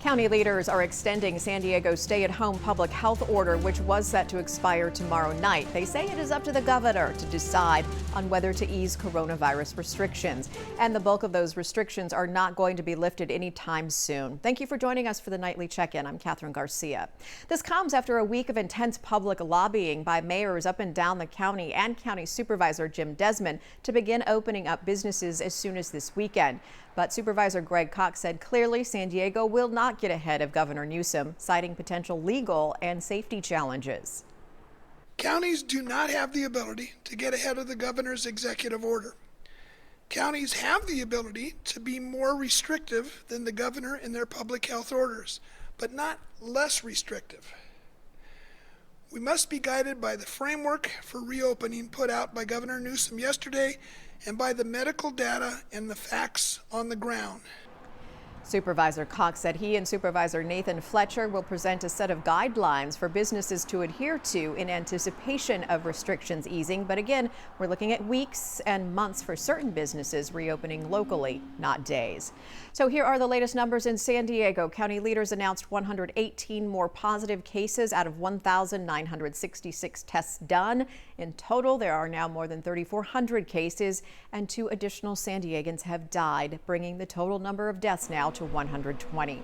County leaders are extending San Diego's stay-at-home public health order, which was set to expire tomorrow night. They say it is up to the governor to decide on whether to ease coronavirus restrictions. And the bulk of those restrictions are not going to be lifted anytime soon. Thank you for joining us for the Nightly Check-In. I'm Catherine Garcia. This comes after a week of intense public lobbying by mayors up and down the county and County Supervisor Jim Desmond to begin opening up businesses as soon as this weekend. But Supervisor Greg Cox said clearly San Diego will not get ahead of Governor Newsom, citing potential legal and safety challenges. Counties do not have the ability to get ahead of the governor's executive order. Counties have the ability to be more restrictive than the governor in their public health orders, but not less restrictive. We must be guided by the framework for reopening put out by Governor Newsom yesterday and by the medical data and the facts on the ground. Supervisor Cox said he and Supervisor Nathan Fletcher will present a set of guidelines for businesses to adhere to in anticipation of restrictions easing. But again, we're looking at weeks and months for certain businesses reopening locally, not days. So here are the latest numbers in San Diego. County leaders announced 118 more positive cases out of 1,966 tests done. In total, there are now more than 3,400 cases, and 2 additional San Diegans have died, bringing the total number of deaths now to 120.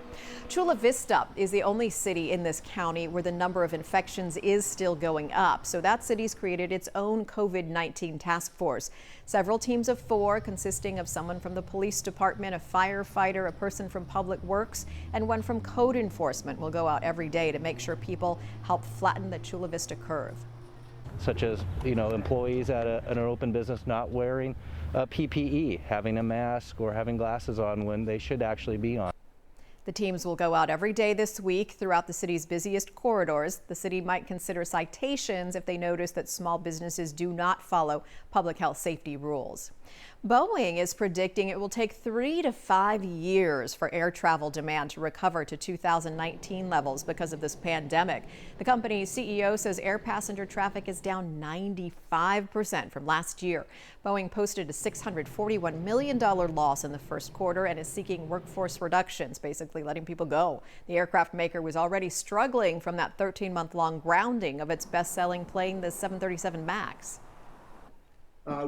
Chula Vista is the only city in this county where the number of infections is still going up. So that city's created its own COVID-19 task force. Several teams of 4 consisting of someone from the police department, a firefighter, a person from Public Works, and one from code enforcement will go out every day to make sure people help flatten the Chula Vista curve. Such as, employees at an open business not wearing PPE, having a mask or having glasses on when they should actually be on. The teams will go out every day this week throughout the city's busiest corridors. The city might consider citations if they notice that small businesses do not follow public health safety rules. Boeing is predicting it will take 3 to 5 years for air travel demand to recover to 2019 levels because of this pandemic. The company's CEO says air passenger traffic is down 95% from last year. Boeing posted a $641 million loss in the first quarter and is seeking workforce reductions, basically letting people go. The aircraft maker was already struggling from that 13-month-long grounding of its best-selling plane, the 737 MAX.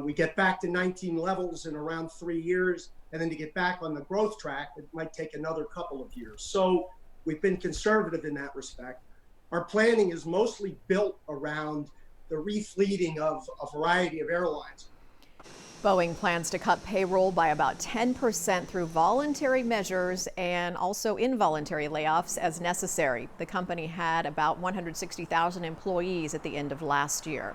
We get back to 19 levels in around 3 years, and then to get back on the growth track, it might take another couple of years. So we've been conservative in that respect. Our planning is mostly built around the refleeting of a variety of airlines. Boeing plans to cut payroll by about 10% through voluntary measures and also involuntary layoffs as necessary. The company had about 160,000 employees at the end of last year.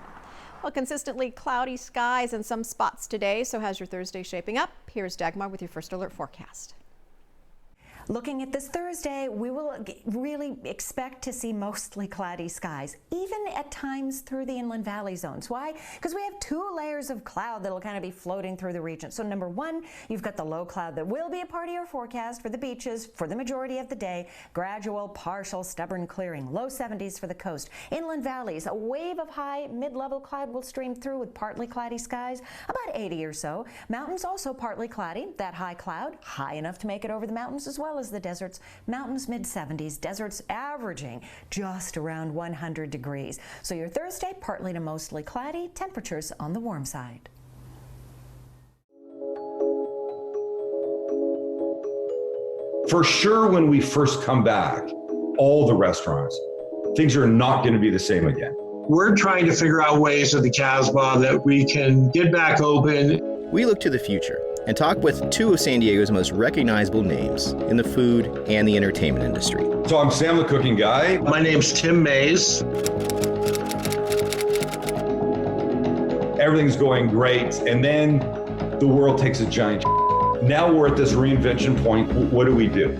Well, consistently cloudy skies in some spots today. So how's your Thursday shaping up? Here's Dagmar with your first alert forecast. Looking at this Thursday, we will really expect to see mostly cloudy skies, even at times through the inland valley zones. Why? Because we have 2 layers of cloud that'll kind of be floating through the region. So number 1, you've got the low cloud that will be a part of your forecast for the beaches for the majority of the day. Gradual, partial, stubborn clearing. Low 70s for the coast. Inland valleys, a wave of high mid-level cloud will stream through with partly cloudy skies, about 80 or so. Mountains also partly cloudy. That high cloud, high enough to make it over the mountains as well as the deserts. Mountains mid-70s, deserts averaging just around 100 degrees. So your Thursday, partly to mostly cloudy, temperatures on the warm side. For sure, when we first come back, all the restaurants, things are not going to be the same again. We're trying to figure out ways at the Casbah that we can get back open. We look to the future and talk with 2 of San Diego's most recognizable names in the food and the entertainment industry. So I'm Sam the Cooking Guy. My name's Tim Mays. Everything's going great, and then the world takes a giant. Now we're at this reinvention point. What do we do?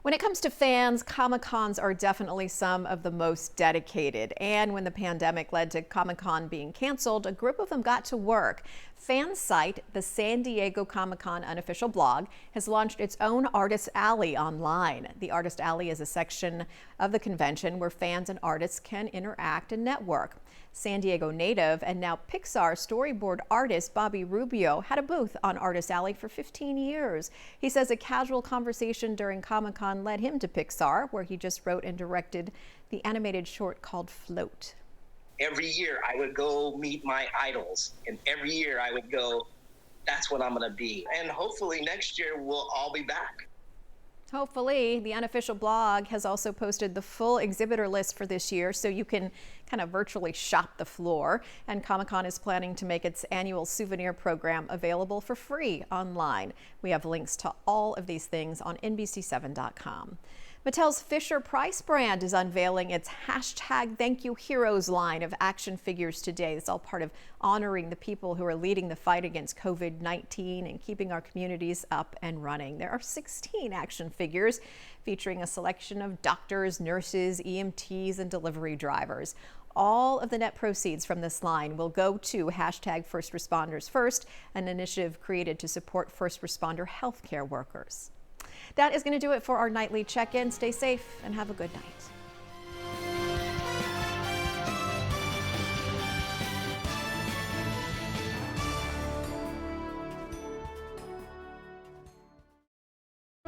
When it comes to fans, Comic-Cons are definitely some of the most dedicated. And when the pandemic led to Comic-Con being canceled, a group of them got to work. Fan site, the San Diego Comic-Con unofficial blog, has launched its own Artist Alley online. The Artist Alley is a section of the convention where fans and artists can interact and network. San Diego native and now Pixar storyboard artist Bobby Rubio had a booth on Artist Alley for 15 years. He says a casual conversation during Comic-Con led him to Pixar, where he just wrote and directed the animated short called Float. Every year I would go meet my idols, and every year I would go, that's what I'm going to be. And hopefully next year we'll all be back. Hopefully. The unofficial blog has also posted the full exhibitor list for this year, so you can kind of virtually shop the floor. And Comic-Con is planning to make its annual souvenir program available for free online. We have links to all of these things on NBC7.com. Mattel's Fisher-Price brand is unveiling its #ThankYouHeroes line of action figures today. It's all part of honoring the people who are leading the fight against COVID-19 and keeping our communities up and running. There are 16 action figures featuring a selection of doctors, nurses, EMTs, and delivery drivers. All of the net proceeds from this line will go to #FirstRespondersFirst, an initiative created to support first responder healthcare workers. That is going to do it for our nightly check-in. Stay safe and have a good night.